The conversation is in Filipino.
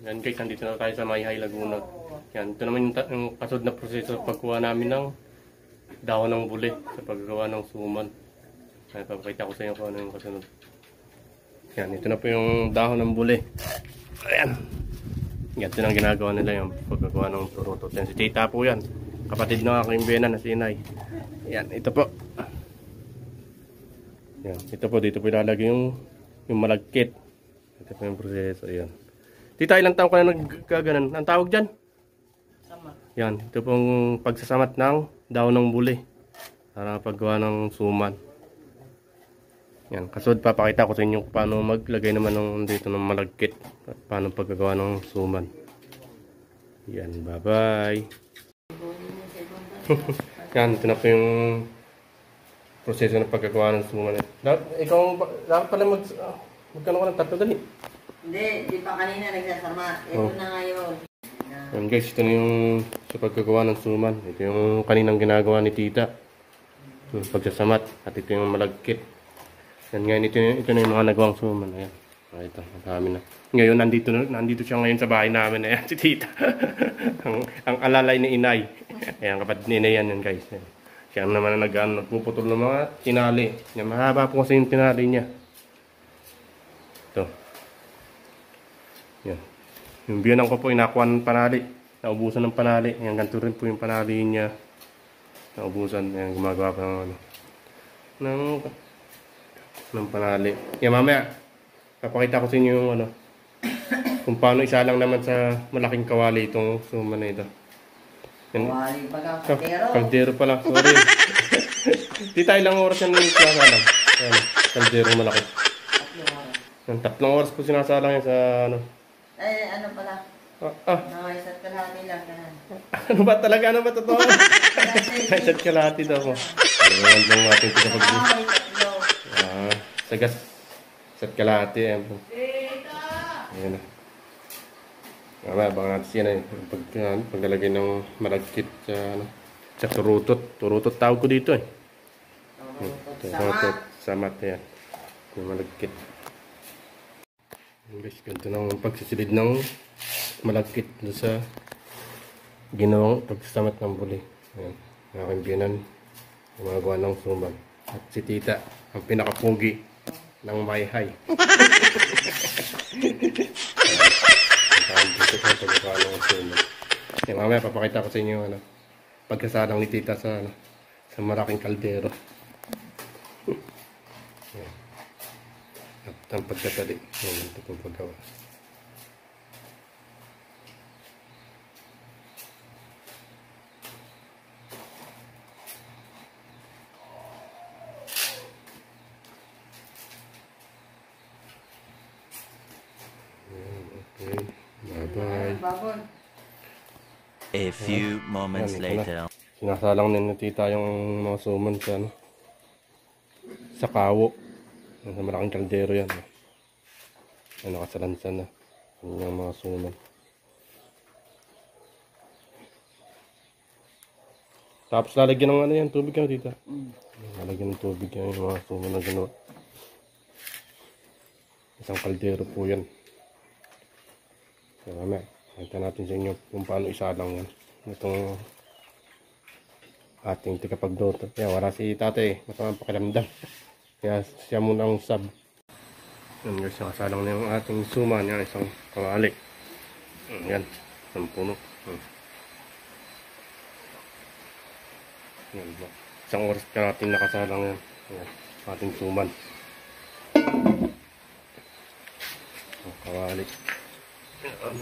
Yan guys, nandito na tayo sa Mayhay, Laguna. Yan, ito naman yung kasunod na proseso sa pagkuha namin ng dahon ng buli sa paggawa ng suman. Ay, papakita ko sa inyo kung ano yung kasunod. Yan, ito na po yung dahon ng buli. Ayan. Yan, ito na ginagawa nila yung paggawa ng turutot. Yan, si Tita po yan. Kapatid ng aking bena na si Inay. Yan, ito po. Yan, ito po, dito po ilalagay yung malagkit. Ito po yung proseso, yan. Tita, ilang taon ka na nagkaganan? Ang tawag dyan? Samat. Yan, ito pong pagsasamat ng dahon ng buli para paggawa ng suman. Yan, kasunod papakita ko sa inyo paano maglagay naman ng dito ng malagkit at paano paggagawa ng suman. Yan, bye-bye. Yan, ito na po yung proseso ng paggagawa ng suman. Ikaw, dapat pala magkano ka ng tatlo dali? Hindi, di pa kanina nagsasama. Ito na ngayon. Yan guys, ito na yung sa paggagawa ng suman. Ito yung kaninang ginagawa ni Tita. Yung pagsasamat. At ito yung malagkit. Yan ngayon, ito na yung mga nagawang suman. Ayan. Ito, marami na. Ngayon, nandito siya ngayon sa bahay namin. Ayan, si Tita. ang alalay ni Inay. Ayan, kapatid ni Inay yan guys. Ayan. Siya naman na nagpuputol ng mga tinali. Yan, mahaba po kasi yung tinali niya. Ito. Yan. Yung biyanan ko po, inakuha ng panali. Naubusan ng panali. Yan, ganito rin po yung panali niya. Naubusan. Yan, gumagawa pa ng panali. Yan, mamaya, papakita ko sa inyo yung kung paano isa lang naman sa malaking kawali itong suman na ito. Yan. Kawali pa lang, kaldero. Kaldero pala, sorry. Tita, ilang oras yan yung sinasalang? Yan, kaldero malaki. 3 oras. Yan, 3 oras po sinasalang yan sa Eh, ano pala? Isa't kalahati lang. Ano ba talaga? Ano ba totoo? Isa't kalahati daw mo. Ano lang natin ito kapag sagas. Isa't kalahati. Ayan po. Ayan na. Baka natin siya na paglalagay ng malagkit sa turutot. Turutot tawag ko dito eh. Turutot. Samat. Ayan. Yung malagkit. Guys, ganito ng pagsisilid ng malagkit sa ginawang pagsasamat ng buli. Ayan, aking biyanan, gumagawa ng suman. At si Tita, ang pinakapugi ng Mayhay. Ayan, mamaya papakita ko sa inyo pagkasalang ni Tita sa malaking kaldero. Ayan. At ang pagkatali. Ayan, ito pong paggawa. Okay. Bye-bye. A few moments later. Sinasalang din ni Tita yung mga suman sa kawo. Sa malaking kaldero yan. Ay, nakasalansan na. Yung mga suman. Tapos lalagyan ng yan, tubig yan, Tita. Lalagyan ng tubig yan, yung mga suman na gano'n. Isang kaldero po yan. Kaya mamaya, nakita natin sa inyo kung paano isalang yan. Itong ating tikapagluto. Kaya wala si Tatay, matamang pakiramdam. Kaya siya muna ang sub. Yan guys, nakasalang na yung ating suman. Yan, isang kawali. Yan, isang puno. Yan, isang oras ka natin nakasalang yan. Yan, ating suman. Kawali. Yan,